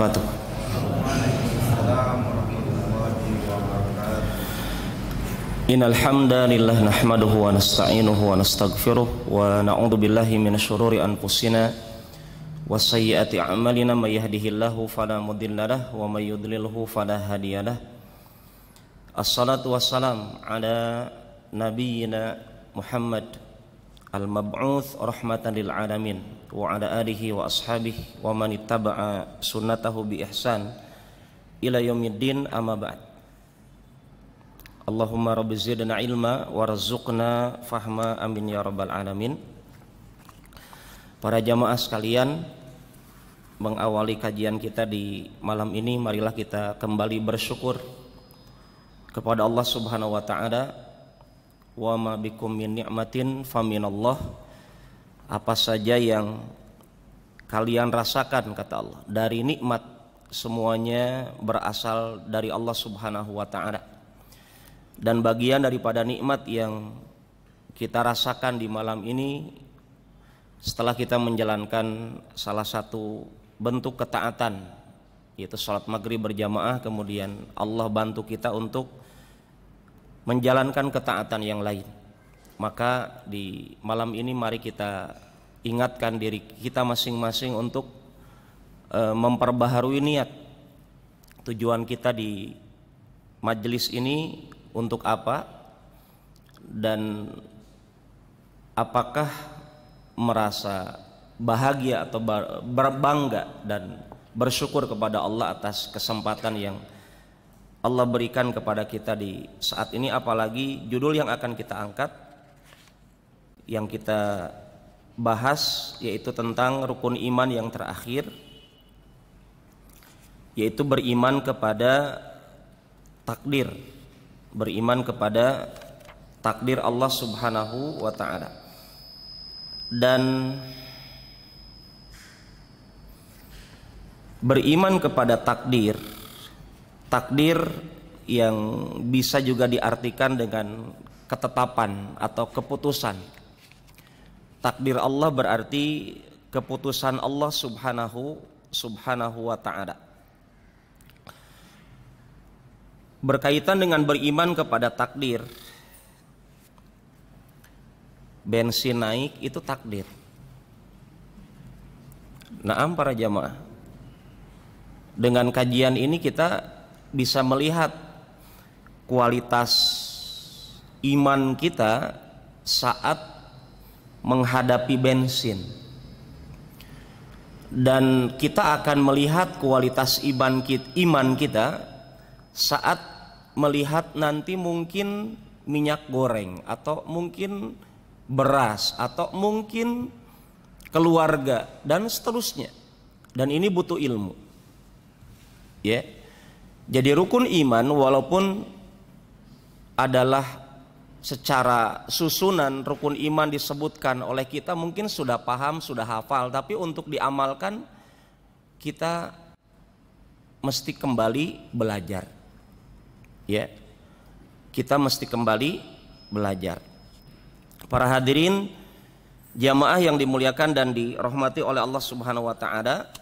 wabarakatuh. Innal hamdalillah nahmaduhu wa nasta'inuhu wa nastaghfiruh wa na'udzu billahi minasyururi anfusina wa sayyiati a'malina may yahdihillahu fala mudhillalah wa may yudlilhu fala hadiyalah. Assalatu wassalam ala nabiyyina Muhammad al-mab'uts rahmatan lil alamin wa ala alihi wa ashabihi wa man ittaba'a sunnatahu bi ihsan ila yaumiddin, amma ba'd. Allahumma rabbi zidna ilma warzuqna fahma, amin ya rabbal alamin. Para jamaah sekalian, mengawali kajian kita di malam ini, marilah kita kembali bersyukur kepada Allah Subhanahu wa taala. Wa ma bikum min ni'matin faminallah. Apa saja yang kalian rasakan, kata Allah, dari nikmat, semuanya berasal dari Allah Subhanahu wa taala. Dan bagian daripada nikmat yang kita rasakan di malam ini, setelah kita menjalankan salah satu bentuk ketaatan, yaitu sholat maghrib berjamaah, kemudian Allah bantu kita untuk menjalankan ketaatan yang lain, maka di malam ini mari kita ingatkan diri kita masing-masing untuk memperbaharui niat. Tujuan kita di majelis ini untuk apa, dan apakah merasa bahagia atau berbangga dan bersyukur kepada Allah atas kesempatan yang Allah berikan kepada kita di saat ini. Apalagi judul yang akan kita angkat, yang kita bahas, yaitu tentang rukun iman yang terakhir, yaitu beriman kepada takdir, beriman kepada takdir Allah Subhanahu wa ta'ala. Dan beriman kepada takdir, takdir yang bisa juga diartikan dengan ketetapan atau keputusan. Takdir Allah berarti keputusan Allah Subhanahu wa ta'ala. Berkaitan dengan beriman kepada takdir, bensin naik itu takdir. Naam para jamaah, dengan kajian ini kita bisa melihat kualitas iman kita saat menghadapi bensin, dan kita akan melihat kualitas iman kita saat melihat nanti mungkin minyak goreng, atau mungkin beras, atau mungkin keluarga, dan seterusnya. Dan ini butuh ilmu, ya. Jadi rukun iman walaupun adalah secara susunan rukun iman disebutkan oleh kita, mungkin sudah paham, sudah hafal, tapi untuk diamalkan kita mesti kembali belajar, ya. Kita mesti kembali belajar. Para hadirin jamaah yang dimuliakan dan dirahmati oleh Allah Subhanahu wa taala,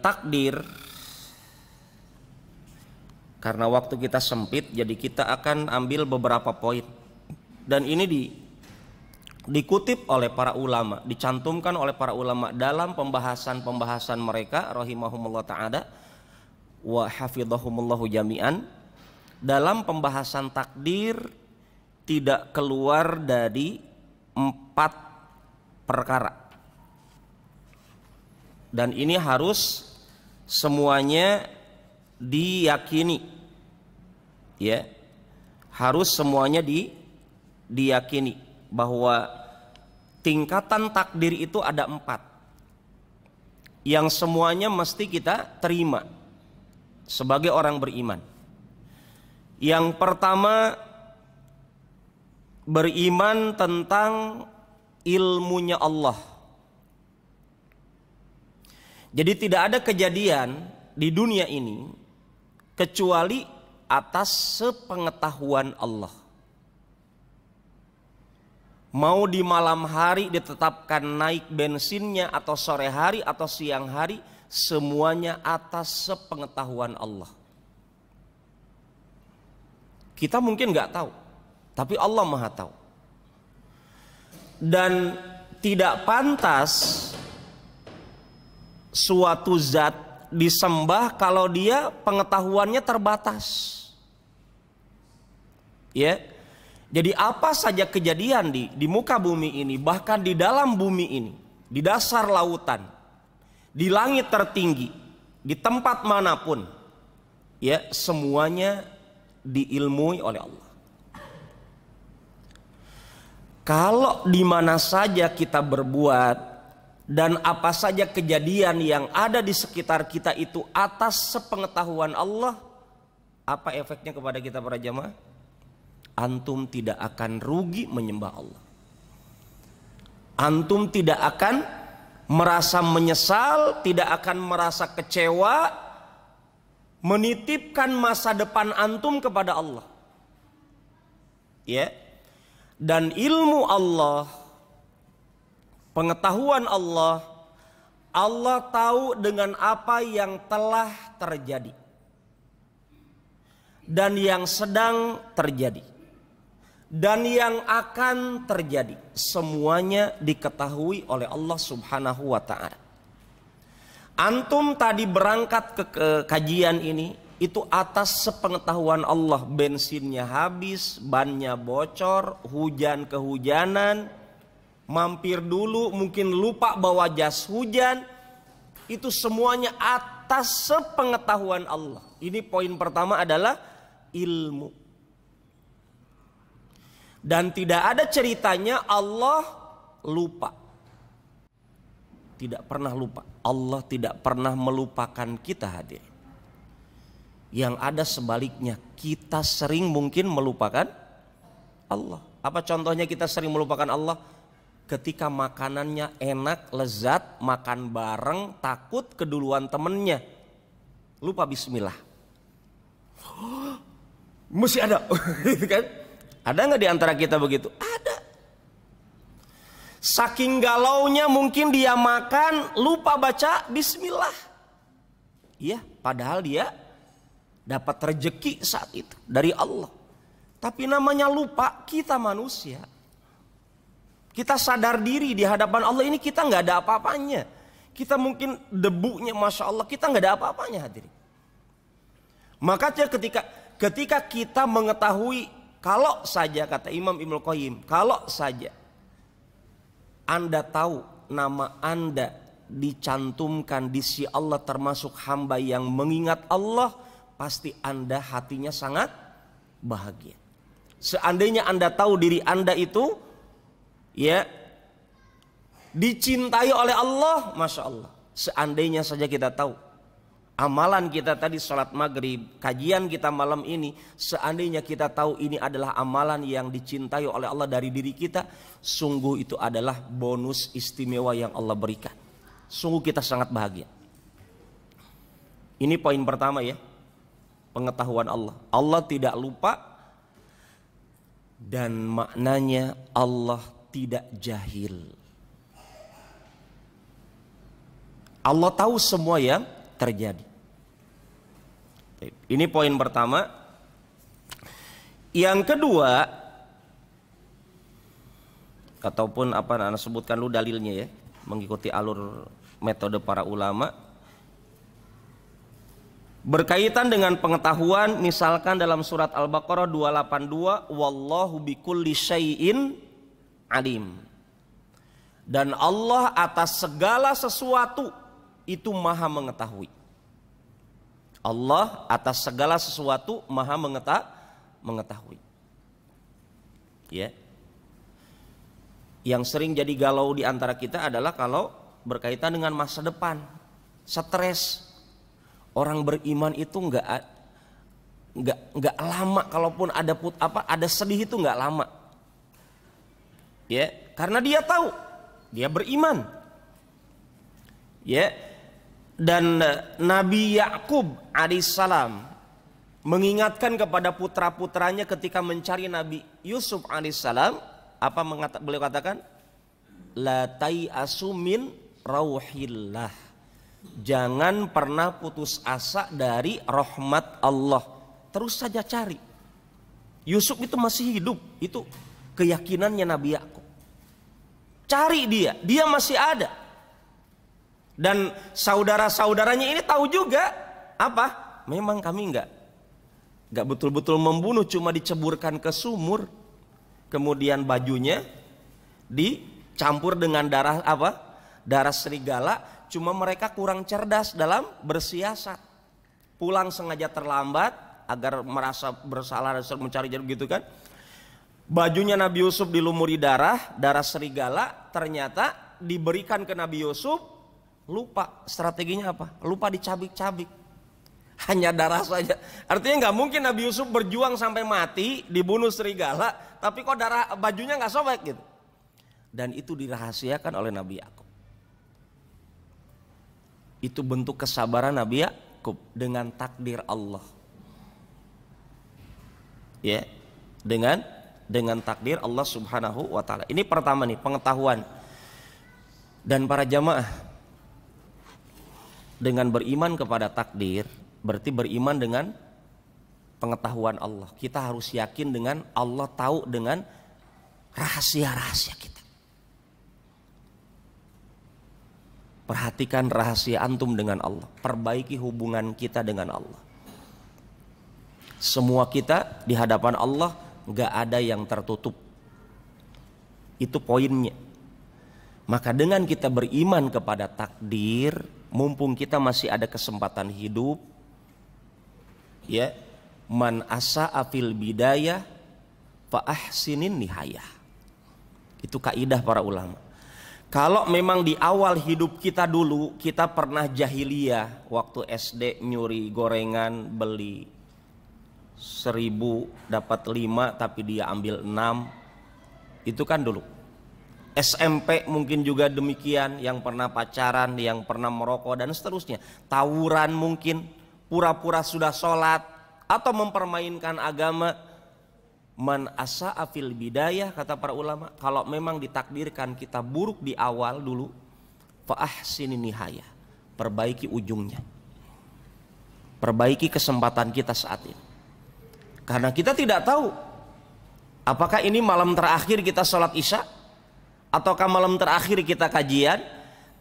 takdir, karena waktu kita sempit, jadi kita akan ambil beberapa poin, dan ini dikutip oleh para ulama, dicantumkan oleh para ulama dalam pembahasan mereka rahimahumullah ta'ala wa hafidhahumullahu jami'an. Dalam pembahasan takdir tidak keluar dari 4 perkara, dan ini harus semuanya diyakini, ya. Harus semuanya diyakini bahwa tingkatan takdir itu ada 4 yang semuanya mesti kita terima sebagai orang beriman. Yang pertama, beriman tentang ilmunya Allah. Jadi tidak ada kejadian di dunia ini kecuali atas sepengetahuan Allah. Mau di malam hari ditetapkan naik bensinnya, atau sore hari atau siang hari, semuanya atas sepengetahuan Allah. Kita mungkin nggak tahu, tapi Allah Maha tahu. Dan tidak pantas suatu zat disembah kalau dia pengetahuannya terbatas. Ya. Jadi apa saja kejadian di muka bumi ini, bahkan di dalam bumi ini, di dasar lautan, di langit tertinggi, di tempat manapun, ya, semuanya diilmui oleh Allah. Kalau di mana saja kita berbuat dan apa saja kejadian yang ada di sekitar kita itu atas sepengetahuan Allah, apa efeknya kepada kita para jamaah? Antum tidak akan rugi menyembah Allah. Antum tidak akan merasa menyesal, tidak akan merasa kecewa, menitipkan masa depan antum kepada Allah. Ya. Dan ilmu Allah, pengetahuan Allah, Allah tahu dengan apa yang telah terjadi dan yang sedang terjadi dan yang akan terjadi, semuanya diketahui oleh Allah Subhanahu wa ta'ala. Antum tadi berangkat ke kajian ini itu atas sepengetahuan Allah. Bensinnya habis, bannya bocor, hujan kehujanan, mampir dulu, mungkin lupa bawa jas hujan. Itu semuanya atas sepengetahuan Allah. Ini poin pertama adalah ilmu. Dan tidak ada ceritanya Allah lupa. Tidak pernah lupa. Allah tidak pernah melupakan kita, hadir. Yang ada sebaliknya, kita sering mungkin melupakan Allah. Apa contohnya kita sering melupakan Allah? Ketika makanannya enak, lezat, makan bareng, takut keduluan temennya, lupa bismillah. Mesti ada, gitu kan? Ada nggak di antara kita begitu? Ada. Saking galaunya mungkin dia makan lupa baca bismillah. Iya, padahal dia dapat rezeki saat itu dari Allah. Tapi namanya lupa, kita manusia. Kita sadar diri di hadapan Allah ini kita nggak ada apa-apanya. Kita mungkin debunya, masya Allah, kita nggak ada apa-apanya, hadirin. Makanya ketika kita mengetahui, kalau saja kata Imam Ibnul Qayyim, kalau saja Anda tahu nama Anda dicantumkan di sisi Allah termasuk hamba yang mengingat Allah, pasti Anda hatinya sangat bahagia. Seandainya Anda tahu diri Anda itu ya dicintai oleh Allah, masya Allah. Seandainya saja kita tahu amalan kita tadi sholat maghrib, kajian kita malam ini, seandainya kita tahu ini adalah amalan yang dicintai oleh Allah dari diri kita, sungguh itu adalah bonus istimewa yang Allah berikan. Sungguh kita sangat bahagia. Ini poin pertama ya, pengetahuan Allah. Allah tidak lupa dan maknanya Allah tidak jahil. Allah tahu semua yang terjadi. Ini poin pertama. Yang kedua, ataupun apa Anda sebutkan dulu dalilnya ya, mengikuti alur metode para ulama, berkaitan dengan pengetahuan. Misalkan dalam surat Al-Baqarah 282, wallahu bikulli syai'in alim. Dan Allah atas segala sesuatu itu maha mengetahui. Allah atas segala sesuatu maha mengetahui. Ya. Yang sering jadi galau di antara kita adalah kalau berkaitan dengan masa depan, stres. Orang beriman itu nggak lama, kalaupun ada sedih itu nggak lama. Ya, karena dia tahu, dia beriman. Ya. Dan Nabi Yakub alaihissalam mengingatkan kepada putra-putranya ketika mencari Nabi Yusuf alaihissalam, apa beliau katakan? La tai'asu min rauhillah. Jangan pernah putus asa dari rahmat Allah. Terus saja cari. Yusuf itu masih hidup, itu keyakinannya Nabi Yakub. Cari dia masih ada. Dan saudara-saudaranya ini tahu juga apa? Memang kami enggak betul-betul membunuh, cuma diceburkan ke sumur. Kemudian bajunya dicampur dengan darah apa? Darah serigala. Cuma mereka kurang cerdas dalam bersiasat. Pulang sengaja terlambat agar merasa bersalah dan mencari jarum gitu kan. Bajunya Nabi Yusuf dilumuri darah serigala, ternyata diberikan ke Nabi Yusuf, lupa strateginya apa? Lupa dicabik-cabik. Hanya darah saja. Artinya nggak mungkin Nabi Yusuf berjuang sampai mati, dibunuh serigala, tapi kok darah bajunya nggak sobek gitu. Dan itu dirahasiakan oleh Nabi Yakub. Itu bentuk kesabaran Nabi Yakub dengan takdir Allah. Ya, dengan takdir Allah Subhanahu wa taala. Ini pertama nih, pengetahuan. Dan para jamaah, dengan beriman kepada takdir berarti beriman dengan pengetahuan Allah. Kita harus yakin dengan Allah tahu dengan rahasia-rahasia kita. Perhatikan rahasia antum dengan Allah. Perbaiki hubungan kita dengan Allah. Semua kita di hadapan Allah gak ada yang tertutup. Itu poinnya. Maka dengan kita beriman kepada takdir, mumpung kita masih ada kesempatan hidup, ya, man asa'a fil bidayah fa ahsinin nihayah. Itu kaidah para ulama. Kalau memang di awal hidup kita dulu kita pernah jahiliyah, waktu SD nyuri gorengan, beli 1.000 dapat 5 tapi dia ambil 6, itu kan dulu. SMP mungkin juga demikian, yang pernah pacaran, yang pernah merokok dan seterusnya. Tawuran mungkin, pura-pura sudah sholat atau mempermainkan agama. Man asa'a fil bidayah, kata para ulama, kalau memang ditakdirkan kita buruk di awal dulu, fa ahsinin nihayah, perbaiki ujungnya, perbaiki kesempatan kita saat ini. Karena kita tidak tahu apakah ini malam terakhir kita sholat isya ataukah malam terakhir kita kajian.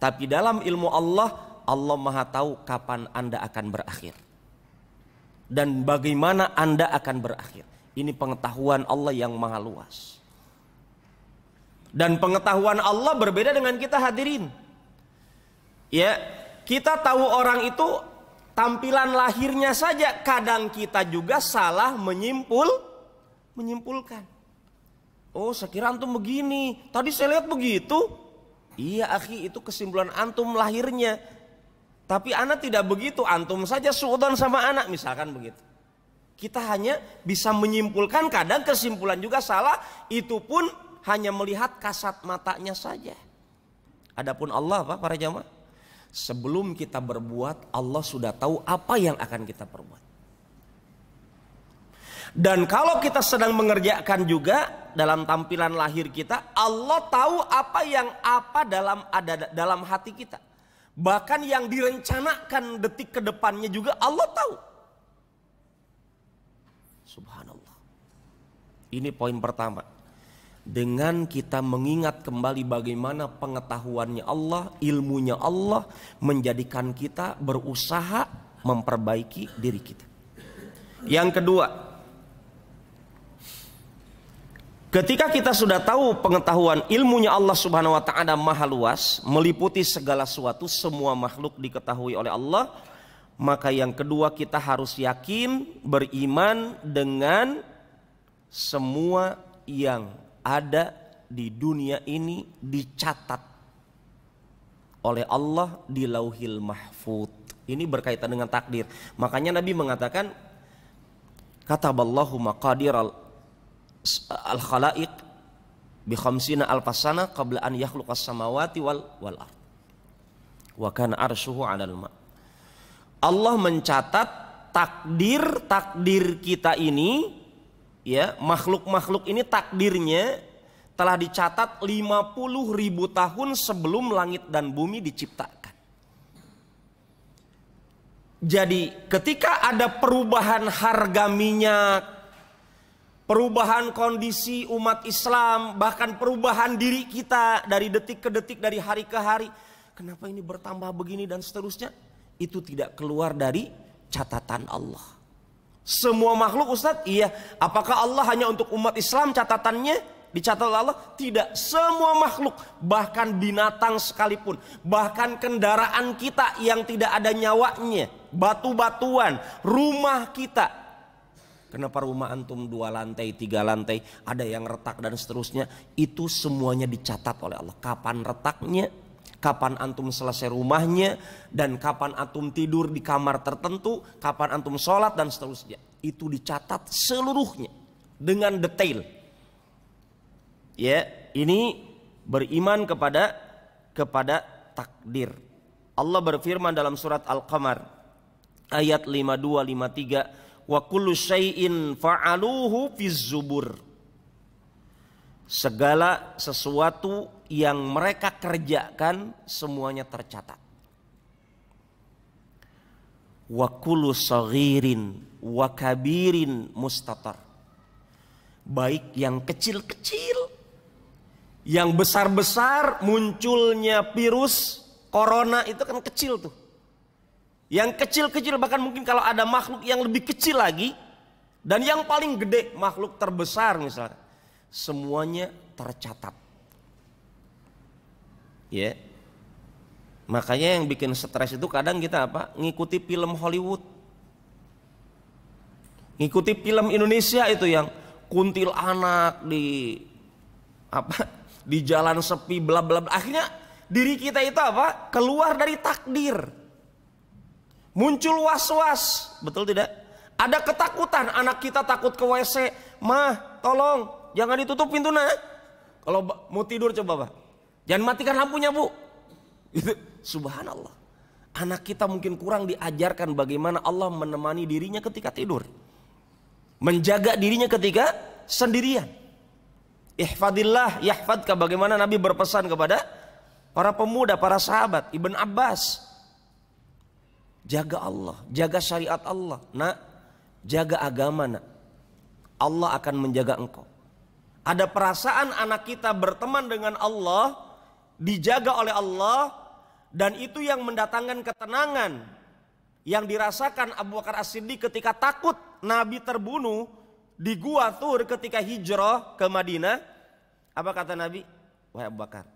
Tapi dalam ilmu Allah, Allah maha tahu kapan Anda akan berakhir dan bagaimana Anda akan berakhir. Ini pengetahuan Allah yang maha luas. Dan pengetahuan Allah berbeda dengan kita hadirin. Ya, kita tahu orang itu tampilan lahirnya saja, kadang kita juga salah menyimpulkan. Oh, saya kira antum begini, tadi saya lihat begitu. Iya akhi, itu kesimpulan antum lahirnya. Tapi anak tidak begitu, antum saja suudzon sama anak, misalkan begitu. Kita hanya bisa menyimpulkan, kadang kesimpulan juga salah, itu pun hanya melihat kasat matanya saja. Adapun Allah, apa para jamaah? Sebelum kita berbuat, Allah sudah tahu apa yang akan kita perbuat. Dan kalau kita sedang mengerjakan juga dalam tampilan lahir kita, Allah tahu apa yang ada dalam hati kita. Bahkan yang direncanakan detik ke depannya juga Allah tahu. Subhanallah. Ini poin pertama. Dengan kita mengingat kembali bagaimana pengetahuannya Allah, ilmunya Allah, menjadikan kita berusaha memperbaiki diri kita. Yang kedua, ketika kita sudah tahu pengetahuan ilmunya Allah Subhanahu wa taala maha luas, meliputi segala sesuatu, semua makhluk diketahui oleh Allah, maka yang kedua kita harus yakin, beriman dengan semua yang ada di dunia ini dicatat oleh Allah di Lauhil Mahfuz. Ini berkaitan dengan takdir. Makanya Nabi mengatakan, kataballahu maqadir al-khalaiq bi khamsina alfasana qabla an yakhluqas samawati wal ard. Wa kana arshuhu 'alal ma'. Allah mencatat takdir kita ini, ya, makhluk-makhluk ini takdirnya telah dicatat 50.000 tahun sebelum langit dan bumi diciptakan. Jadi ketika ada perubahan harga minyak, perubahan kondisi umat Islam, bahkan perubahan diri kita dari detik ke detik, dari hari ke hari, kenapa ini bertambah begini dan seterusnya, itu tidak keluar dari catatan Allah. Semua makhluk Ustadz, iya. Apakah Allah hanya untuk umat Islam catatannya dicatat oleh Allah? Tidak. Semua makhluk, bahkan binatang sekalipun, bahkan kendaraan kita yang tidak ada nyawanya, batu-batuan, rumah kita. Kenapa rumah antum 2 lantai, 3 lantai, ada yang retak dan seterusnya, itu semuanya dicatat oleh Allah. Kapan retaknya, kapan antum selesai rumahnya, dan kapan antum tidur di kamar tertentu, kapan antum sholat dan seterusnya. Itu dicatat seluruhnya dengan detail. Ya, ini beriman kepada takdir. Allah berfirman dalam surat Al-Qamar ayat 52 53, wa kullu syai'in fa'aluhu fiz zubur. Segala sesuatu yang mereka kerjakan semuanya tercatat. Wa kullu saghirin wa kabirin mustatar. Baik yang kecil-kecil, yang besar-besar, munculnya virus corona itu kan kecil tuh. Yang kecil-kecil, bahkan mungkin kalau ada makhluk yang lebih kecil lagi, dan yang paling gede, makhluk terbesar misalnya, semuanya tercatat. Ya, makanya yang bikin stres itu kadang kita apa? Ngikuti film Hollywood, ngikuti film Indonesia itu yang kuntilanak di di jalan sepi, bla bla bla. Akhirnya diri kita itu apa? Keluar dari takdir. Muncul was-was, betul tidak? Ada ketakutan, anak kita takut ke WC, mah tolong jangan ditutup pintu nah. Kalau mau tidur coba, Pak. Jangan matikan lampunya, Bu. Itu subhanallah. Anak kita mungkin kurang diajarkan bagaimana Allah menemani dirinya ketika tidur. Menjaga dirinya ketika sendirian. Ihfadillah yahfadka, bagaimana Nabi berpesan kepada para pemuda, para sahabat, Ibn Abbas. Jaga Allah, jaga syariat Allah, nak, jaga agama, nak. Allah akan menjaga engkau. Ada perasaan anak kita berteman dengan Allah, dijaga oleh Allah, dan itu yang mendatangkan ketenangan yang dirasakan Abu Bakar As-Siddiq ketika takut Nabi terbunuh di Gua Thur ketika hijrah ke Madinah. Apa kata Nabi? Wahai Abu Bakar,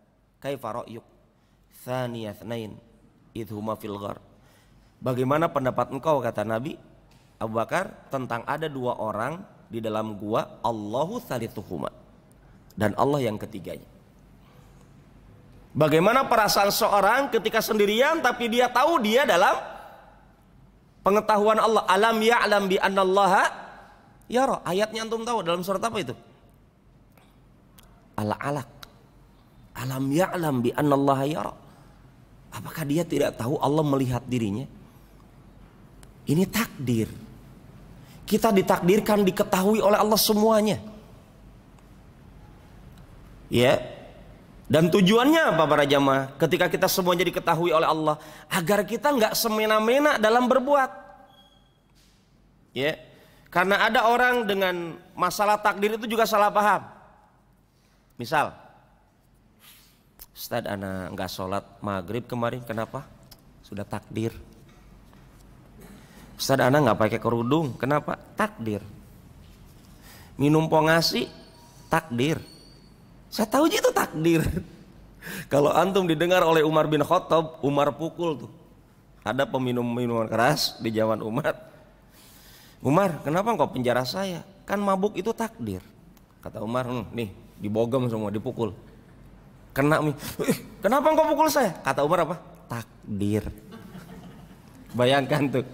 kaifa ra'yuk tsaniya tsnain idh huma fil ghar. Bagaimana pendapat engkau, kata Nabi Abu Bakar, tentang ada 2 orang di dalam gua, Allahu tsalitsuhuma, dan Allah yang ketiganya. Bagaimana perasaan seorang ketika sendirian tapi dia tahu dia dalam pengetahuan Allah. Alam ya'lam bi annallaha yara. Ayatnya antum tahu dalam surat apa itu? Al-Alaq. Alam ya'lam bi annallaha yara. Apakah dia tidak tahu Allah melihat dirinya? Ini takdir. Kita ditakdirkan diketahui oleh Allah semuanya. Ya. Dan tujuannya apa para jamaah? Ketika kita semuanya diketahui oleh Allah, agar kita nggak semena-mena dalam berbuat. Ya. Karena ada orang dengan masalah takdir itu juga salah paham. Misal, Ustadz, ana nggak sholat maghrib kemarin, kenapa? Sudah takdir. Ustadz, ana nggak pakai kerudung, kenapa? Takdir. Minum pongasi, takdir. Saya tahu itu takdir. Kalau antum didengar oleh Umar bin Khattab, Umar pukul tuh. Ada peminum minuman keras di zaman Umar. Umar, kenapa engkau penjara saya? Kan mabuk itu takdir. Kata Umar, nih dibogem semua, dipukul. Kena nih. Kenapa engkau pukul saya? Kata Umar apa? Takdir. Bayangkan tuh.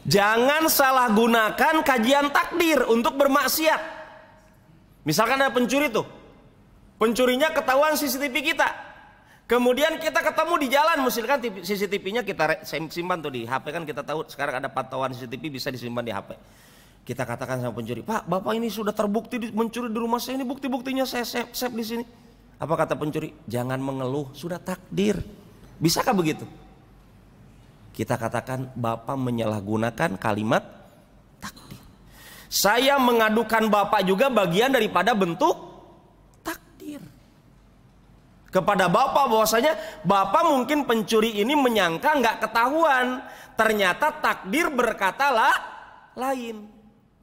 Jangan salah gunakan kajian takdir untuk bermaksiat. Misalkan ada pencuri tuh. Pencurinya ketahuan CCTV kita. Kemudian kita ketemu di jalan, misalkan CCTV-nya kita simpan tuh di HP, kan kita tahu sekarang ada pantauan CCTV bisa disimpan di HP. Kita katakan sama pencuri, "Pak, Bapak ini sudah terbukti mencuri di rumah saya, ini bukti-buktinya saya save di sini." Apa kata pencuri? Jangan mengeluh, sudah takdir. Bisakah begitu? kita katakan Bapak menyalahgunakan kalimat takdir. Saya mengadukan Bapak juga bagian daripada bentuk takdir kepada Bapak, bahwasanya Bapak mungkin pencuri ini menyangka nggak ketahuan, ternyata takdir berkata lain.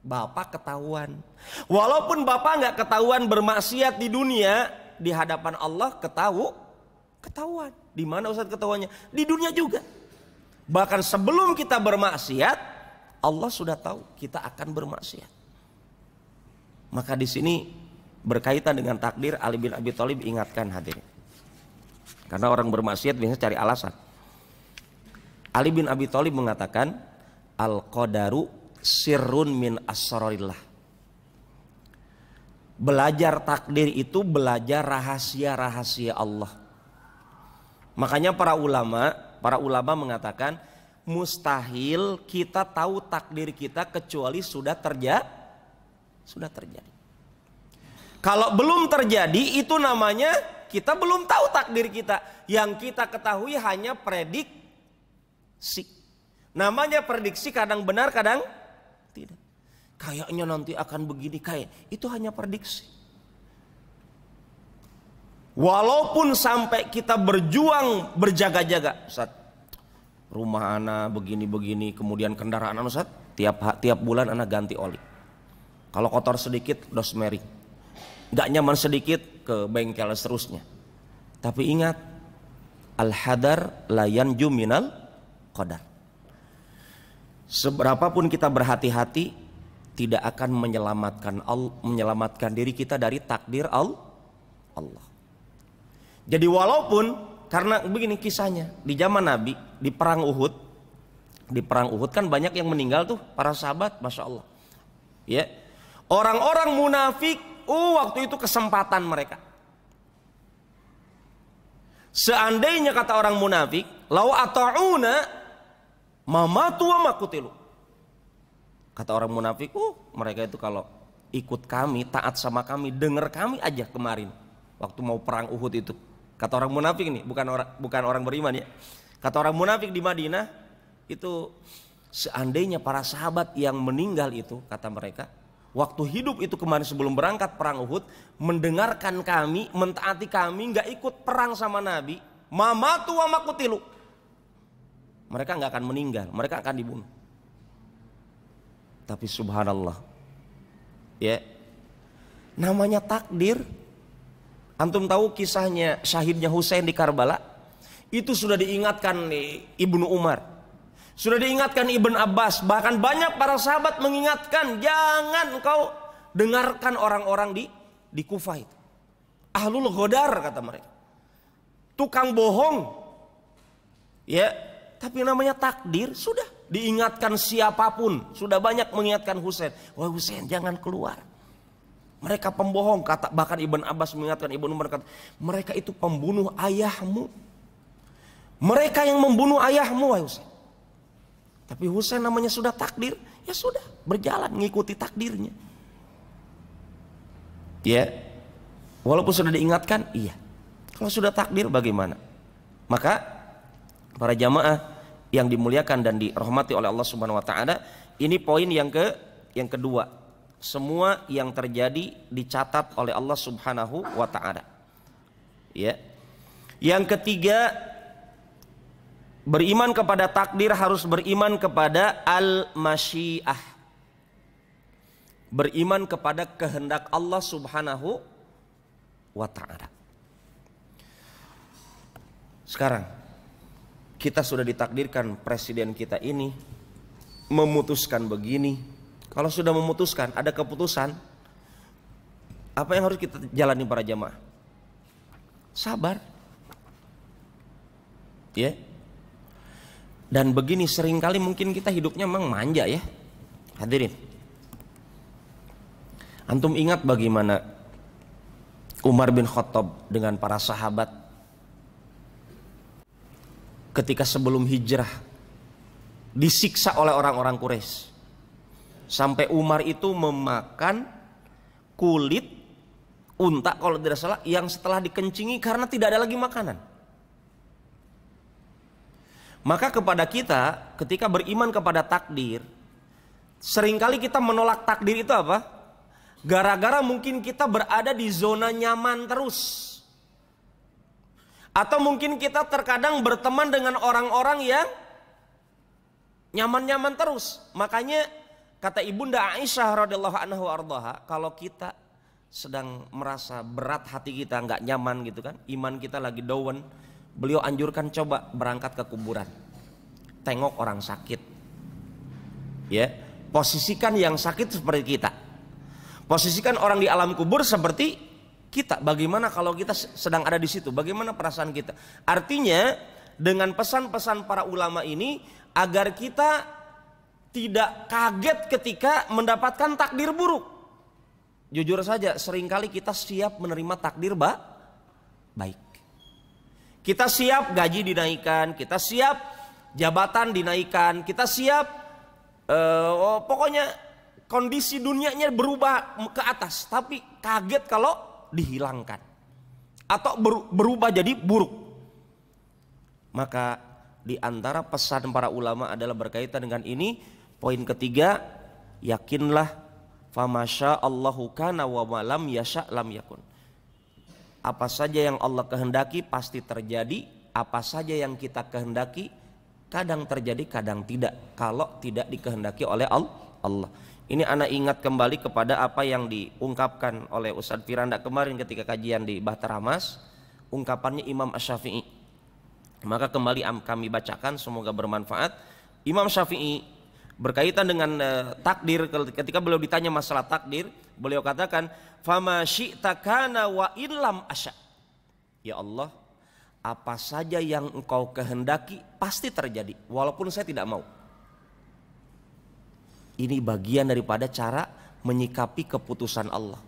Bapak ketahuan. Walaupun Bapak nggak ketahuan bermaksiat di dunia, di hadapan Allah ketahuan. Di mana Ustaz ketahuannya? Di dunia juga. Bahkan sebelum kita bermaksiat, Allah sudah tahu kita akan bermaksiat. Maka di sini berkaitan dengan takdir, Ali bin Abi Thalib ingatkan hadirin. Karena orang bermaksiat biasanya cari alasan. Ali bin Abi Thalib mengatakan, al-qadaru sirrun min asrarillah. Belajar takdir itu belajar rahasia-rahasia Allah. Makanya para ulama mengatakan mustahil kita tahu takdir kita kecuali sudah terjadi. Kalau belum terjadi itu namanya kita belum tahu takdir kita. Yang kita ketahui hanya prediksi. Namanya prediksi, kadang benar kadang tidak. Kayaknya nanti akan begini, itu hanya prediksi. Walaupun sampai kita berjuang berjaga-jaga, Ustaz, rumah anak begini-begini, kemudian kendaraan anak, Ustaz, tiap bulan anak ganti oli. Kalau kotor sedikit dosmeri, nggak nyaman sedikit ke bengkel seterusnya. Tapi ingat, al-hadar la yanju minal qadar. Seberapapun kita berhati-hati, tidak akan menyelamatkan diri kita dari takdir Allah. Jadi walaupun, karena begini kisahnya, di zaman Nabi di perang Uhud kan banyak yang meninggal tuh para sahabat, masya Allah. Ya, orang-orang munafik, waktu itu kesempatan mereka. Seandainya kata orang munafik, lau ata'una mamatu wa makutilu. Kata orang munafik, mereka itu kalau ikut kami, taat sama kami, dengar kami aja kemarin waktu mau perang Uhud itu. Kata orang munafik ini, bukan orang beriman ya. Kata orang munafik di Madinah itu, seandainya para sahabat yang meninggal itu, kata mereka, waktu hidup itu kemarin sebelum berangkat perang Uhud, mendengarkan kami, mentaati kami, nggak ikut perang sama Nabi, mamatu wa makutilu, mereka nggak akan meninggal, mereka akan dibunuh. Tapi subhanallah, ya, namanya takdir. Antum tahu kisahnya syahidnya Husain di Karbala? Itu sudah diingatkan Ibnu Umar, sudah diingatkan Ibn Abbas, bahkan banyak para sahabat mengingatkan, jangan engkau dengarkan orang-orang di Kufah itu. Ahlul Ghodar kata mereka, tukang bohong. Ya, tapi namanya takdir, sudah diingatkan siapapun, sudah banyak mengingatkan Husain, wah Husain jangan keluar. Mereka pembohong, kata bahkan Ibn Abbas mengingatkan, Ibnu Umar kata, mereka itu pembunuh ayahmu. Mereka yang membunuh ayahmu, wahai Husain. Tapi Husain namanya sudah takdir, ya sudah berjalan mengikuti takdirnya. Ya, walaupun sudah diingatkan, iya. Kalau sudah takdir bagaimana? Maka para jamaah yang dimuliakan dan dirahmati oleh Allah Subhanahu wa taala, ini poin yang kedua. Semua yang terjadi dicatat oleh Allah Subhanahu wa taala. Ya. Yang ketiga, beriman kepada takdir harus beriman kepada al-masyiah. Beriman kepada kehendak Allah Subhanahu wa taala. Sekarang kita sudah ditakdirkan presiden kita ini memutuskan begini. Kalau sudah memutuskan, ada keputusan, apa yang harus kita jalani para jamaah? Sabar. Ya. Dan begini seringkali mungkin kita hidupnya memang manja ya. Hadirin. Antum ingat bagaimana Umar bin Khattab dengan para sahabat ketika sebelum hijrah disiksa oleh orang-orang Quraisy. Sampai Umar itu memakan kulit unta kalau tidak salah yang setelah dikencingi karena tidak ada lagi makanan. Maka kepada kita ketika beriman kepada takdir, seringkali kita menolak takdir itu apa? Gara-gara mungkin kita berada di zona nyaman terus. Atau mungkin kita terkadang berteman dengan orang-orang yang nyaman-nyaman terus. Makanya kata Ibunda Aisyah radhiyallahu anha ardhaha, kalau kita sedang merasa berat hati kita, nggak nyaman gitu kan, iman kita lagi down, beliau anjurkan coba berangkat ke kuburan, tengok orang sakit, ya, posisikan yang sakit seperti kita, posisikan orang di alam kubur seperti kita. Bagaimana kalau kita sedang ada di situ? Bagaimana perasaan kita? Artinya dengan pesan-pesan para ulama ini agar kita tidak kaget ketika mendapatkan takdir buruk. Jujur saja, seringkali kita siap menerima takdir baik. Kita siap gaji dinaikkan, kita siap jabatan dinaikkan, kita siap pokoknya kondisi dunianya berubah ke atas. Tapi kaget kalau dihilangkan atau berubah jadi buruk. Maka di antara pesan para ulama adalah berkaitan dengan ini. Poin ketiga, yakinlah famasya Allahu kana wa malam yasha lam yakun. Apa saja yang Allah kehendaki pasti terjadi. Apa saja yang kita kehendaki kadang terjadi kadang tidak, kalau tidak dikehendaki oleh Allah. Ini anak ingat kembali kepada apa yang diungkapkan oleh Ustadz Firanda kemarin ketika kajian di Bahtera Mas. Ungkapannya Imam Asy-Syafi'i. Maka kembali kami bacakan, semoga bermanfaat. Imam Syafi'i berkaitan dengan takdir, ketika beliau ditanya masalah takdir, beliau katakan, "Fama syi'ta kana wa illam asya." Ya Allah, apa saja yang Engkau kehendaki pasti terjadi walaupun saya tidak mau. Ini bagian daripada cara menyikapi keputusan Allah.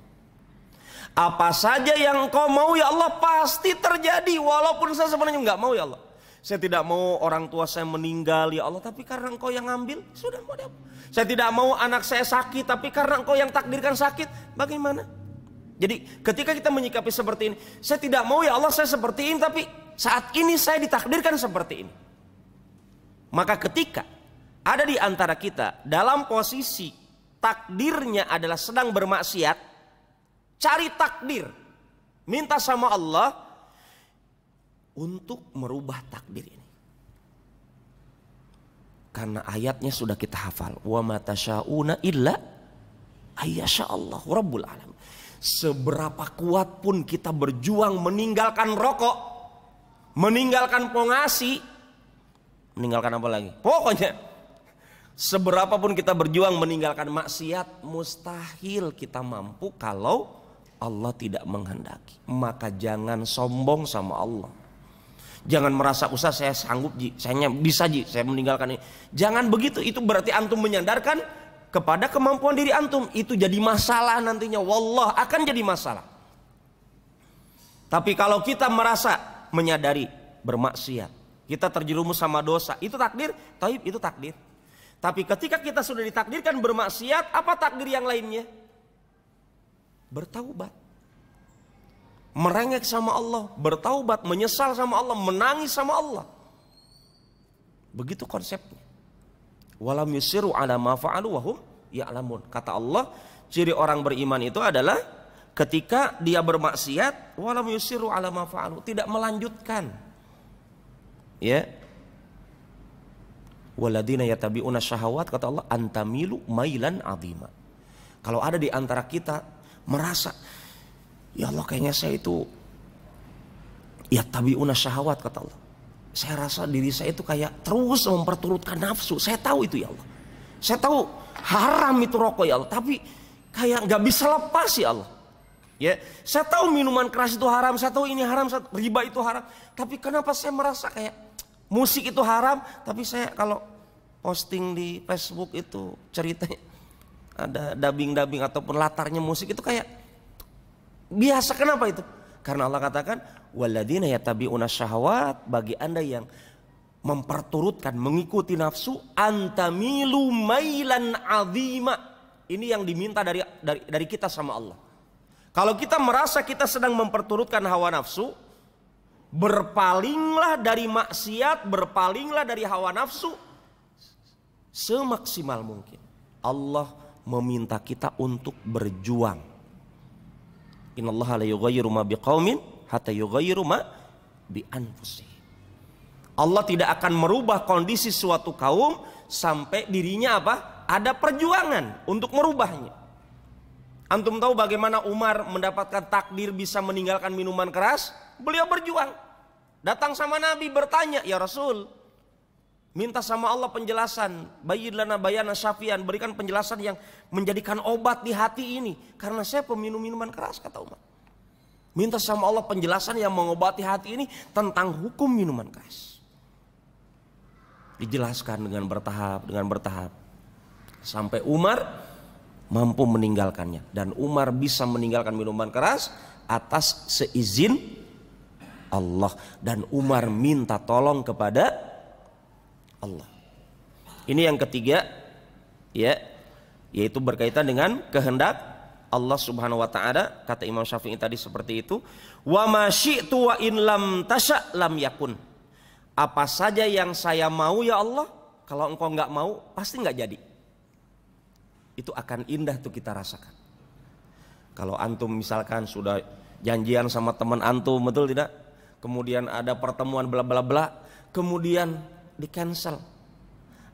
Apa saja yang Engkau mau ya Allah pasti terjadi walaupun saya sebenarnya nggak mau ya Allah. Saya tidak mau orang tua saya meninggal ya Allah, tapi karena Engkau yang ngambil, sudah mau deh. Saya tidak mau anak saya sakit, tapi karena Engkau yang takdirkan sakit, bagaimana? Jadi ketika kita menyikapi seperti ini, saya tidak mau ya Allah saya seperti ini, tapi saat ini saya ditakdirkan seperti ini. Maka ketika ada di antara kita dalam posisi takdirnya adalah sedang bermaksiat, cari takdir, minta sama Allah untuk merubah takdir ini. Karena ayatnya sudah kita hafal, wa ma tasyauna illa ayyasha Allah rabbul alamin. Seberapa kuat pun kita berjuang meninggalkan rokok, meninggalkan pongasi, meninggalkan apa lagi? Pokoknya seberapa pun kita berjuang meninggalkan maksiat, mustahil kita mampu kalau Allah tidak menghendaki. Maka jangan sombong sama Allah. Jangan merasa usah saya sanggup ji, saya bisa ji, saya meninggalkan ini. Jangan begitu, itu berarti antum menyandarkan kepada kemampuan diri antum. Itu jadi masalah nantinya, wallah akan jadi masalah. Tapi kalau kita merasa menyadari bermaksiat, kita terjerumus sama dosa, itu takdir, taib itu takdir. Tapi ketika kita sudah ditakdirkan bermaksiat, apa takdir yang lainnya? Bertaubat, merengek sama Allah, bertaubat, menyesal sama Allah, menangis sama Allah. Begitu konsepnya. Walam yusiru ala ma fa'alu wa hum ya'lamun. Kata Allah, ciri orang beriman itu adalah ketika dia bermaksiat, walam yusiru ala ma fa'alu, tidak melanjutkan. Ya. Waladina yatabi'una syahawat, kata Allah, antamilu mailan azima. Kalau ada di antara kita merasa, ya Allah kayaknya saya itu yatabi'una syahawat, kata Allah, saya rasa diri saya itu kayak terus memperturutkan nafsu. Saya tahu itu ya Allah, saya tahu haram itu rokok ya Allah, tapi kayak nggak bisa lepas ya Allah. Ya, saya tahu minuman keras itu haram, saya tahu ini haram, riba itu haram, tapi kenapa saya merasa kayak musik itu haram, tapi saya kalau posting di Facebook itu ceritanya ada dubbing ataupun latarnya musik itu kayak biasa. Kenapa itu? Karena Allah katakan waladina yatabi'una syahawat, bagi Anda yang memperturutkan, mengikuti nafsu, antamilu mailan azima. Ini yang diminta dari kita sama Allah. Kalau kita merasa kita sedang memperturutkan hawa nafsu, berpalinglah dari maksiat, berpalinglah dari hawa nafsu semaksimal mungkin. Allah meminta kita untuk berjuang. Innallaha la yughayyiru ma biqaumin hatta yughayyiru ma bi anfusihim. Allah tidak akan merubah kondisi suatu kaum sampai dirinya apa? Ada perjuangan untuk merubahnya. Antum tahu bagaimana Umar mendapatkan takdir bisa meninggalkan minuman keras? Beliau berjuang. Datang sama Nabi bertanya, "Ya Rasul, minta sama Allah penjelasan, bayyin lana bayanan syafian, berikan penjelasan yang menjadikan obat di hati ini, karena saya peminum minuman keras," kata Umar. Minta sama Allah penjelasan yang mengobati hati ini tentang hukum minuman keras. Dijelaskan dengan bertahap sampai Umar mampu meninggalkannya, dan Umar bisa meninggalkan minuman keras atas seizin Allah, dan Umar minta tolong kepada Allah. Ini yang ketiga, ya, yaitu berkaitan dengan kehendak Allah Subhanahu wa taala. Kata Imam Syafi'i tadi seperti itu, wa ma syi'tu wa in lam tasya lam yakun. Apa saja yang saya mau ya Allah, kalau engkau nggak mau pasti nggak jadi. Itu akan indah tuh kita rasakan. Kalau antum misalkan sudah janjian sama teman antum, betul tidak? Kemudian ada pertemuan bla bla bla, kemudian di cancel.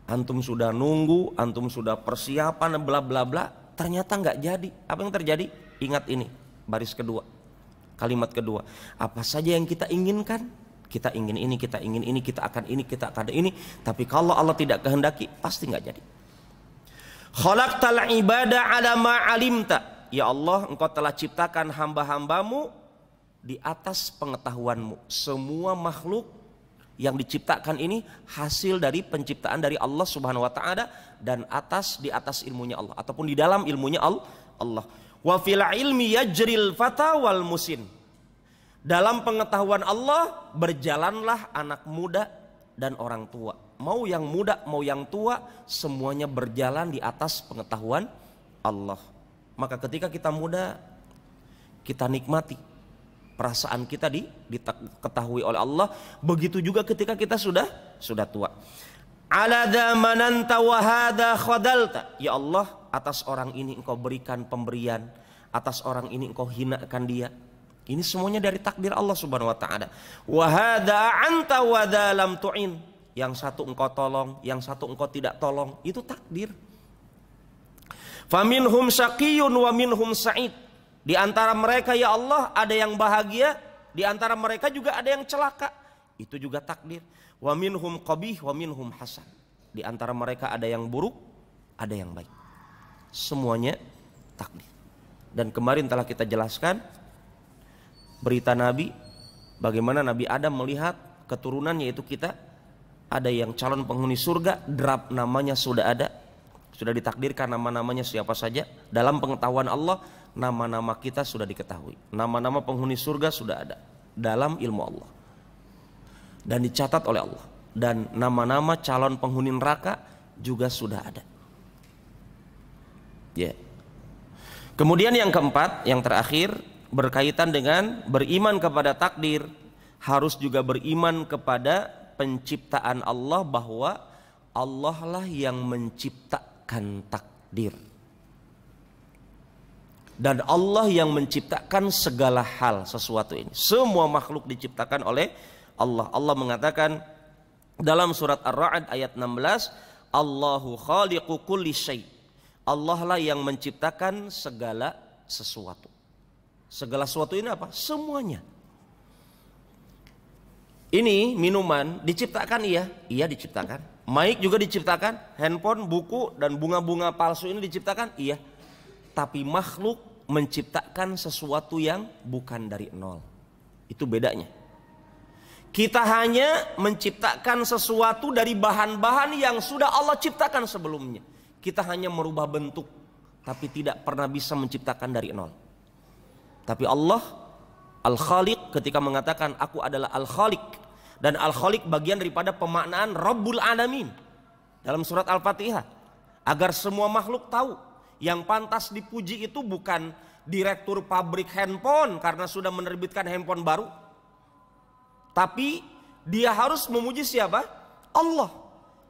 Antum sudah nunggu, antum sudah persiapan bla bla bla, ternyata nggak jadi. Apa yang terjadi? Ingat ini, baris kedua, kalimat kedua. Apa saja yang kita inginkan, kita ingin ini, kita ingin ini, kita akan ini, kita akan ini. Tapi kalau Allah tidak kehendaki, pasti nggak jadi. Khalaqtal ibada ala ma alimta. Ya Allah, engkau telah ciptakan hamba-hambamu di atas pengetahuanmu. Semua makhluk yang diciptakan ini hasil dari penciptaan dari Allah Subhanahu wa taala, dan di atas ilmunya Allah, ataupun di dalam ilmunya Allah. Wa fil ilmi yajril fata wal musin. Dalam pengetahuan Allah berjalanlah anak muda dan orang tua. Mau yang muda, mau yang tua, semuanya berjalan di atas pengetahuan Allah. Maka ketika kita muda, kita nikmati perasaan kita diketahui oleh Allah. Begitu juga ketika kita sudah tua. Ala dzamananta wa hadza khadalta. Ya Allah, atas orang ini engkau berikan pemberian, atas orang ini engkau hinakan dia. Ini semuanya dari takdir Allah Subhanahu wa taala. Wa hadza anta wa dza lam tu'in. Yang satu engkau tolong, yang satu engkau tidak tolong. Itu takdir. Faminhum syaqiyyun wa minhum sa'id. Di antara mereka ya Allah ada yang bahagia, di antara mereka juga ada yang celaka. Itu juga takdir. Wa minhum qabih wa minhum hasan. Di antara mereka ada yang buruk, ada yang baik. Semuanya takdir. Dan kemarin telah kita jelaskan berita Nabi, bagaimana Nabi Adam melihat keturunannya, yaitu kita, ada yang calon penghuni surga, draft namanya sudah ada, sudah ditakdirkan nama-namanya siapa saja. Dalam pengetahuan Allah, nama-nama kita sudah diketahui, nama-nama penghuni surga sudah ada dalam ilmu Allah dan dicatat oleh Allah, dan nama-nama calon penghuni neraka juga sudah ada. Ya. Kemudian yang keempat, yang terakhir, berkaitan dengan beriman kepada takdir, harus juga beriman kepada penciptaan Allah, bahwa Allah lah yang menciptakan takdir, dan Allah yang menciptakan segala hal sesuatu ini. Semua makhluk diciptakan oleh Allah. Allah mengatakan dalam surat Ar-Ra'd ayat 16, Allahu khaliqu kulli syai'. Allah lah yang menciptakan segala sesuatu. Segala sesuatu ini apa? Semuanya. Ini minuman diciptakan, iya diciptakan. Mic juga diciptakan, handphone, buku, dan bunga-bunga palsu ini diciptakan, iya. Tapi makhluk menciptakan sesuatu yang bukan dari nol. Itu bedanya. Kita hanya menciptakan sesuatu dari bahan-bahan yang sudah Allah ciptakan sebelumnya. Kita hanya merubah bentuk, tapi tidak pernah bisa menciptakan dari nol. Tapi Allah Al-Khaliq ketika mengatakan aku adalah Al-Khaliq, dan Al-Khaliq bagian daripada pemaknaan Rabbul Alamin dalam surat Al-Fatihah, agar semua makhluk tahu yang pantas dipuji itu bukan direktur pabrik handphone karena sudah menerbitkan handphone baru. Tapi dia harus memuji siapa? Allah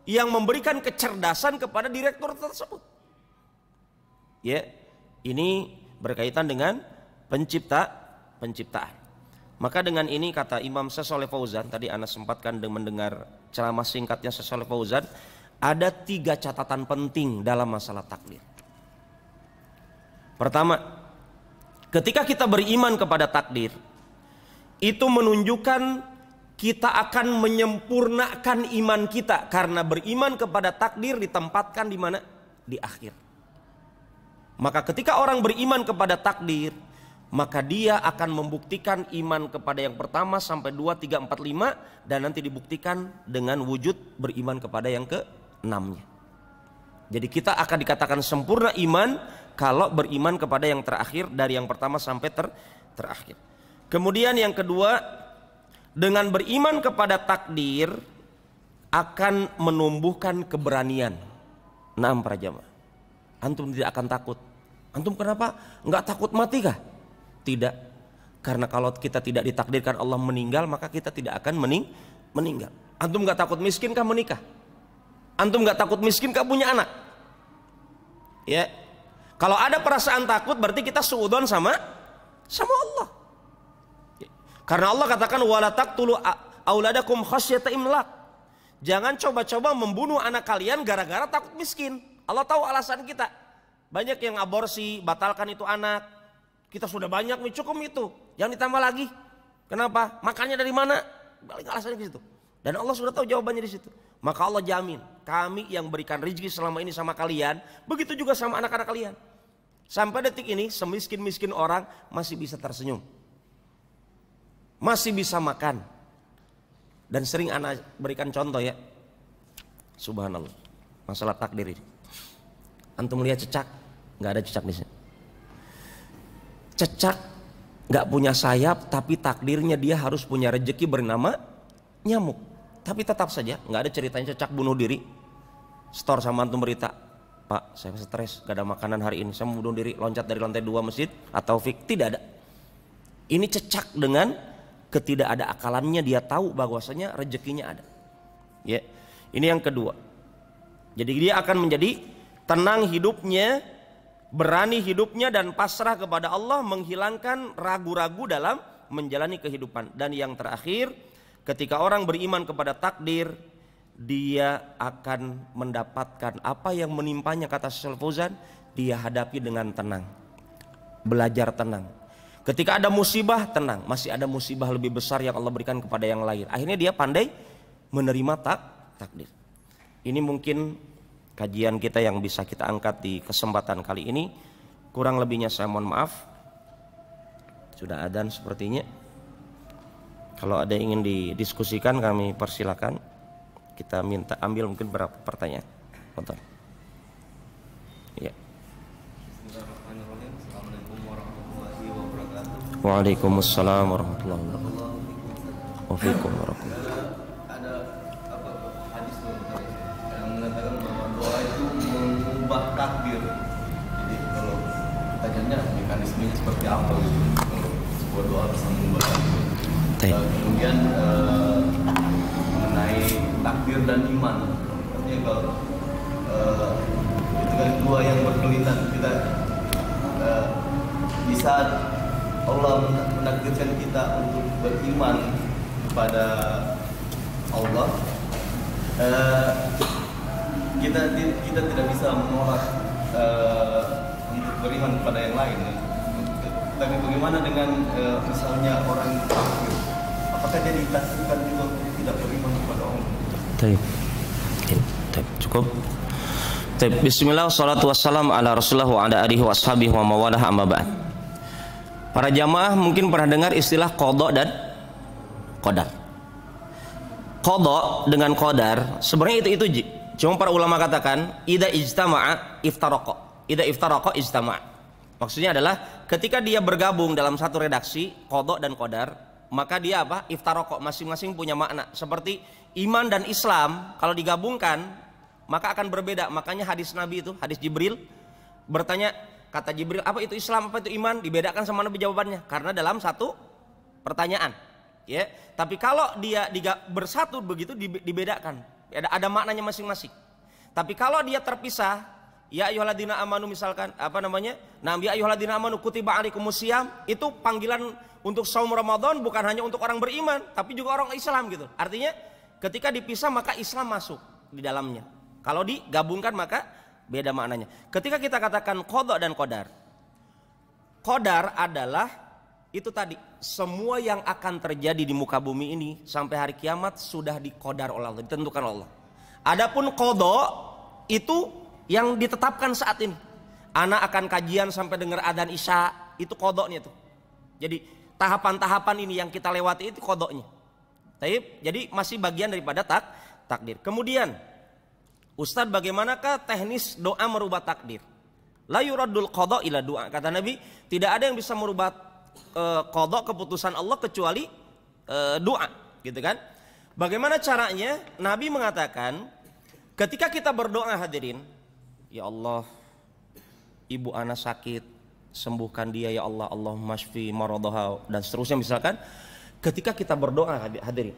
yang memberikan kecerdasan kepada direktur tersebut. Ya, ini berkaitan dengan penciptaan. Maka dengan ini kata Imam Syaikh Fauzan, tadi Anda sempatkan mendengar ceramah singkatnya Syaikh Fauzan, ada 3 catatan penting dalam masalah takdir. Pertama, ketika kita beriman kepada takdir, itu menunjukkan kita akan menyempurnakan iman kita, karena beriman kepada takdir ditempatkan di mana? Di akhir. Maka ketika orang beriman kepada takdir, maka dia akan membuktikan iman kepada yang pertama sampai 2, 3, 4, 5, dan nanti dibuktikan dengan wujud beriman kepada yang ke-6-nya. Jadi kita akan dikatakan sempurna iman kalau beriman kepada yang terakhir, dari yang pertama sampai terakhir. Kemudian yang kedua, dengan beriman kepada takdir akan menumbuhkan keberanian. Naam para jamaah, antum tidak akan takut. Antum kenapa? Enggak takut mati kah? Tidak. Karena kalau kita tidak ditakdirkan Allah meninggal, maka kita tidak akan meninggal. Antum enggak takut miskin kah menikah? Antum enggak takut miskin kah punya anak? Ya. Kalau ada perasaan takut berarti kita suudzon sama Allah. Karena Allah katakan wala taqtulu auladakum khasyata imlaq. Jangan coba-coba membunuh anak kalian gara-gara takut miskin. Allah tahu alasan kita. Banyak yang aborsi, batalkan itu anak. Kita sudah banyak, cukup itu. Jangan ditambah lagi. Kenapa? Makannya dari mana? Balik alasannya ke situ. Dan Allah sudah tahu jawabannya di situ. Maka Allah jamin, kami yang berikan rezeki selama ini sama kalian, begitu juga sama anak-anak kalian. Sampai detik ini, semiskin-miskin orang masih bisa tersenyum. Masih bisa makan. Dan sering anak berikan contoh ya. Subhanallah. Masalah takdir ini. Antum lihat cecak, nggak ada cecak di sini. Cecak nggak punya sayap, tapi takdirnya dia harus punya rezeki bernama nyamuk. Tapi tetap saja nggak ada ceritanya cecak bunuh diri. Store sama antum berita, Pak, saya stres, gak ada makanan hari ini, saya mau bunuh diri, loncat dari lantai 2 masjid atau fik. Tidak ada. Ini cecak dengan ketidakada akalannya, dia tahu bahwasanya rezekinya ada. Ya, ini yang kedua. Jadi dia akan menjadi tenang hidupnya, berani hidupnya, dan pasrah kepada Allah, menghilangkan ragu-ragu dalam menjalani kehidupan. Dan yang terakhir, ketika orang beriman kepada takdir, dia akan mendapatkan apa yang menimpanya, kata Syaikh Fauzan, dia hadapi dengan tenang, belajar tenang. Ketika ada musibah, tenang, masih ada musibah lebih besar yang Allah berikan kepada yang lain. Akhirnya dia pandai menerima takdir. Ini mungkin kajian kita yang bisa kita angkat di kesempatan kali ini. Kurang lebihnya saya mohon maaf. Sudah adzan sepertinya. Kalau ada yang ingin didiskusikan, kami persilakan. Kita minta ambil mungkin beberapa pertanyaan. Betul. Ya. Assalamualaikum warahmatullahi wabarakatuh. Waalaikumsalam warahmatullahi wabarakatuh. Waalaikumsalam warahmatullahi wabarakatuh. Ada apa hadis yang mengatakan bahwa doa itu mengubah takdir. Jadi kalau pertanyaannya mekanismenya seperti apa gitu? Kalau sebuah doa bisa mengubah takdir. Kemudian mengenai takdir dan iman, artinya kalau itu kan dua yang berkelindan. Kita di saat Allah menakdirkan kita untuk beriman kepada Allah, kita tidak bisa menolak untuk beriman kepada yang lain. Tapi bagaimana dengan misalnya orang kafir? Apakah dia ditakdirkan juga tidak beriman kepada Allah? Cukup. Bismillah, wassalatu wassalamu ala Rasulullah wa ala alihi wa ashabihi wa mawalah, amma ba'd. Para jamaah mungkin pernah dengar istilah qada dan qadar. Qada dengan qadar sebenarnya itu. Cuma para ulama katakan idza ijtama'a iftaraqa. Idza iftaraqa ijtama'a. Maksudnya adalah ketika dia bergabung dalam satu redaksi qada dan qadar, maka dia apa? Iftaraqa, masing-masing punya makna. Seperti iman dan Islam kalau digabungkan maka akan berbeda. Makanya hadis Nabi itu, hadis Jibril bertanya, kata Jibril, apa itu Islam, apa itu iman? Dibedakan sama Nabi jawabannya. Karena dalam satu pertanyaan, Ya, tapi kalau dia bersatu begitu dibedakan. Ada maknanya masing-masing. Tapi kalau dia terpisah, ya ayyuhalladzina amanu misalkan Nah, ya ayyuhalladzina amanu kutiba alaikumusiyam, itu panggilan untuk saum Ramadan bukan hanya untuk orang beriman, tapi juga orang Islam gitu. Artinya ketika dipisah maka Islam masuk di dalamnya. Kalau digabungkan maka beda maknanya. Ketika kita katakan qada dan qadar. Qadar adalah itu tadi, semua yang akan terjadi di muka bumi ini sampai hari kiamat sudah diqadar oleh Allah, ditentukan Allah. Adapun qada itu yang ditetapkan saat ini. Anak akan kajian sampai dengar adzan Isya, itu qadanya tuh. Jadi tahapan-tahapan ini yang kita lewati itu qadanya. Jadi masih bagian daripada takdir. Kemudian, Ustadz, bagaimanakah teknis doa merubah takdir? La yuraddul qada ila doa. Kata Nabi, tidak ada yang bisa merubah qada, keputusan Allah, kecuali doa, gitu kan? Bagaimana caranya? Nabi mengatakan, ketika kita berdoa, hadirin, ya Allah, ibu ana sakit, sembuhkan dia ya Allah, Allahumma shfi maradaha, dan seterusnya misalkan. Ketika kita berdoa, hadirin,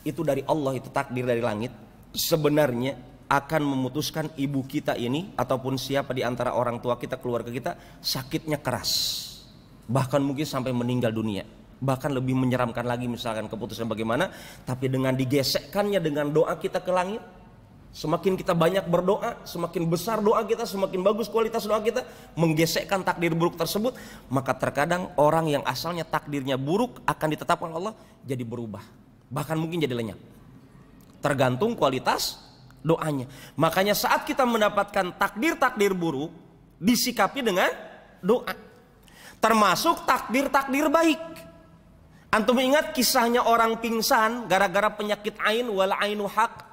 itu dari Allah, itu takdir dari langit. Sebenarnya akan memutuskan ibu kita ini ataupun siapa di antara orang tua kita, keluarga kita, sakitnya keras, bahkan mungkin sampai meninggal dunia, bahkan lebih menyeramkan lagi misalkan keputusan bagaimana. Tapi dengan digesekkannya dengan doa kita ke langit, semakin kita banyak berdoa, semakin besar doa kita, semakin bagus kualitas doa kita, menggesekkan takdir buruk tersebut. Maka terkadang orang yang asalnya takdirnya buruk akan ditetapkan Allah jadi berubah, bahkan mungkin jadi lenyap, tergantung kualitas doanya. Makanya saat kita mendapatkan takdir-takdir buruk, disikapi dengan doa. Termasuk takdir-takdir baik. Antum ingat kisahnya orang pingsan gara-gara penyakit ain, wal ainu haq,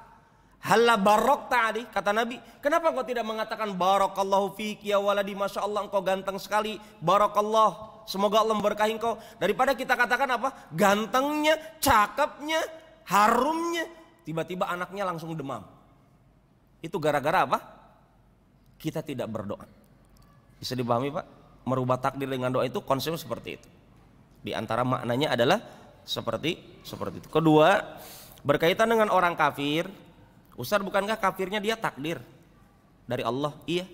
halla barok tadi, kata Nabi, kenapa kau tidak mengatakan barakallahu fiki ya waladi, masya Allah engkau ganteng sekali, barakallah, semoga Allah memberkahi engkau, daripada kita katakan apa, gantengnya, cakepnya, harumnya, tiba-tiba anaknya langsung demam. Itu gara-gara apa? Kita tidak berdoa. Bisa dipahami Pak? Merubah takdir dengan doa itu konsepnya seperti itu. Di antara maknanya adalah seperti itu. Kedua, berkaitan dengan orang kafir. Ustaz, bukankah kafirnya dia takdir dari Allah? Iya.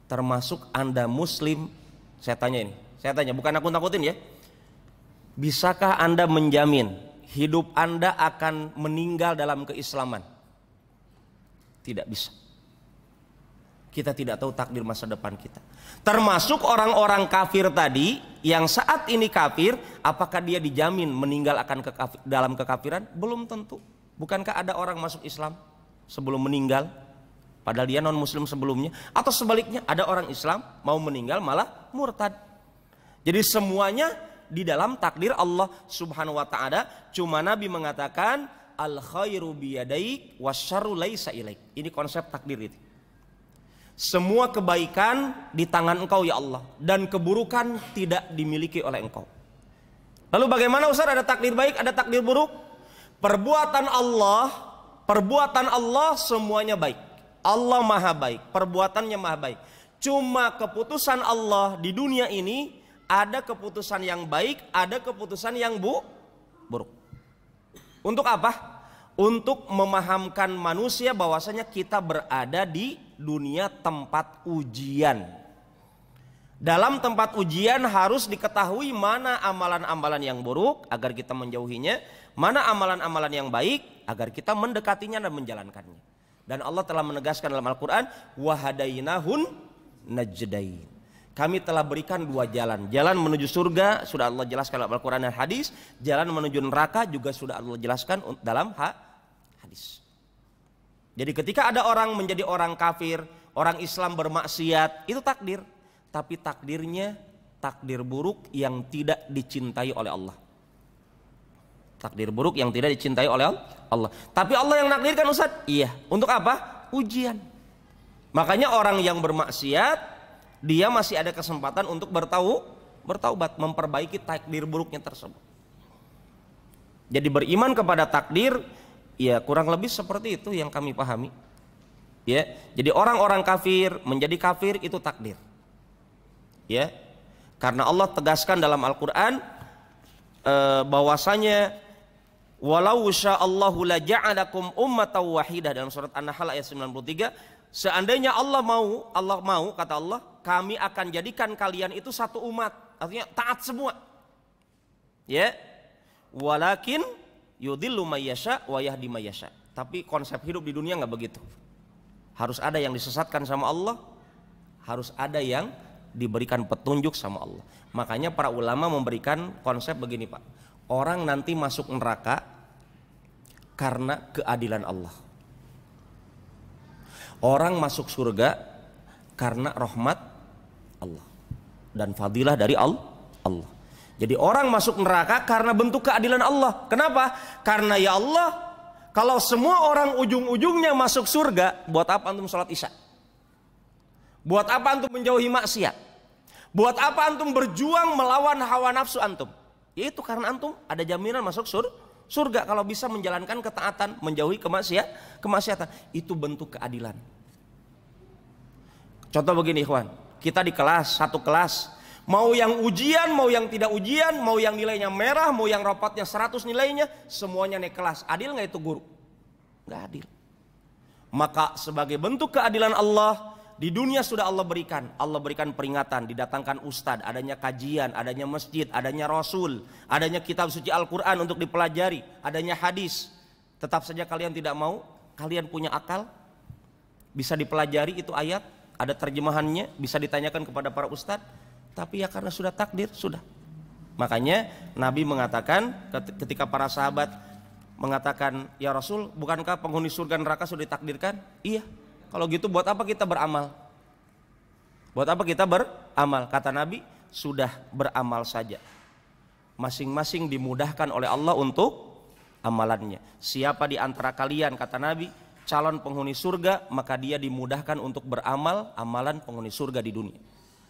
Termasuk Anda muslim. Saya tanya, bukan aku takutin ya. Bisakah Anda menjamin hidup Anda akan meninggal dalam keislaman? Tidak bisa. Kita tidak tahu takdir masa depan kita. Termasuk orang-orang kafir tadi yang saat ini kafir, apakah dia dijamin meninggal akan dalam kekafiran? Belum tentu. Bukankah ada orang masuk Islam sebelum meninggal padahal dia non muslim sebelumnya? Atau sebaliknya, ada orang Islam mau meninggal malah murtad. Jadi semuanya di dalam takdir Allah Subhanahu wa taala. Cuma Nabi mengatakan al khairu biyadaik wasyarru laisa ilaik. Ini konsep takdir itu. Semua kebaikan di tangan engkau ya Allah, dan keburukan tidak dimiliki oleh engkau. Lalu bagaimana Ustaz, ada takdir baik, ada takdir buruk? Perbuatan Allah semuanya baik. Allah maha baik, perbuatannya maha baik. Cuma keputusan Allah di dunia ini, ada keputusan yang baik, ada keputusan yang buruk. Untuk apa? Untuk memahamkan manusia bahwasanya kita berada di dunia tempat ujian. Dalam tempat ujian harus diketahui mana amalan-amalan yang buruk agar kita menjauhinya, mana amalan-amalan yang baik agar kita mendekatinya dan menjalankannya. Dan Allah telah menegaskan dalam Al-Quran, wahadainahun najdain. Kami telah berikan dua jalan. Jalan menuju surga sudah Allah jelaskan dalam Al-Quran dan hadis. Jalan menuju neraka juga sudah Allah jelaskan dalam hadis. Jadi ketika ada orang menjadi orang kafir, orang Islam bermaksiat, itu takdir. Tapi takdirnya takdir buruk yang tidak dicintai oleh Allah. Takdir buruk yang tidak dicintai oleh Allah. Tapi Allah yang nakdirkan Ustaz. Iya. Untuk apa? Ujian. Makanya orang yang bermaksiat, dia masih ada kesempatan untuk bertaubat, memperbaiki takdir buruknya tersebut. Jadi beriman kepada takdir, ya kurang lebih seperti itu yang kami pahami. Ya, jadi orang-orang kafir menjadi kafir itu takdir. Ya, karena Allah tegaskan dalam Al-Quran bahwasanya Walau sya'allahu la ja'alakum ummatan wahidah, dalam surat An-Nahl ayat 93. Seandainya Allah mau, kata Allah, kami akan jadikan kalian itu satu umat, artinya taat semua. Ya. Walakin yudhillu may yasha wa yahdi may yasha. Tapi konsep hidup di dunia nggak begitu. Harus ada yang disesatkan sama Allah, harus ada yang diberikan petunjuk sama Allah. Makanya para ulama memberikan konsep begini, Pak. Orang nanti masuk neraka karena keadilan Allah. Orang masuk surga karena rahmat Allah dan fadilah dari Allah. Jadi orang masuk neraka karena bentuk keadilan Allah. Kenapa? Karena ya Allah, kalau semua orang ujung-ujungnya masuk surga, buat apa antum sholat isya? Buat apa antum menjauhi maksiat? Buat apa antum berjuang melawan hawa nafsu antum? Yaitu karena antum ada jaminan masuk surga kalau bisa menjalankan ketaatan, menjauhi kemaksiatan. Itu bentuk keadilan. Contoh begini, ikhwan, kita di kelas, satu kelas, mau yang ujian, mau yang tidak ujian, mau yang nilainya merah, mau yang rapotnya 100 nilainya, semuanya naik kelas. Adil nggak itu guru? Nggak adil. Maka sebagai bentuk keadilan Allah, di dunia sudah Allah berikan peringatan, didatangkan ustadz, adanya kajian, adanya masjid, adanya rasul, adanya kitab suci Al-Quran untuk dipelajari, adanya hadis. Tetap saja kalian tidak mau, kalian punya akal, bisa dipelajari itu ayat, ada terjemahannya, bisa ditanyakan kepada para ustadz, tapi ya karena sudah takdir, sudah. Makanya Nabi mengatakan ketika para sahabat mengatakan, ya Rasul, bukankah penghuni surga neraka sudah ditakdirkan? Iya. Kalau gitu buat apa kita beramal? Buat apa kita beramal? Kata Nabi, sudah beramal saja. Masing-masing dimudahkan oleh Allah untuk amalannya. Siapa di antara kalian, kata Nabi, calon penghuni surga, maka dia dimudahkan untuk beramal amalan penghuni surga di dunia.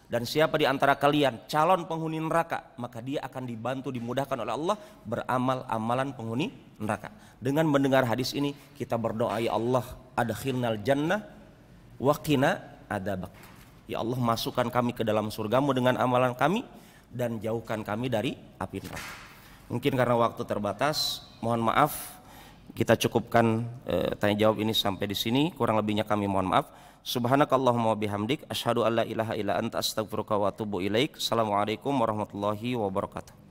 Dan siapa di antara kalian calon penghuni neraka, maka dia akan dibantu, dimudahkan oleh Allah beramal amalan penghuni neraka. Dengan mendengar hadis ini, kita berdoa, ya Allah, adkhilnal jannah wa qina adzabak. Ya Allah, masukkan kami ke dalam surgamu dengan amalan kami dan jauhkan kami dari api neraka. Mungkin karena waktu terbatas, mohon maaf, kita cukupkan tanya jawab ini sampai di sini. Kurang lebihnya kami mohon maaf. Subhanakallahumma wa bihamdik, asyhadu an la ilaha illa anta, astaghfiruka wa atubu ilaik. Assalamualaikum warahmatullahi wabarakatuh.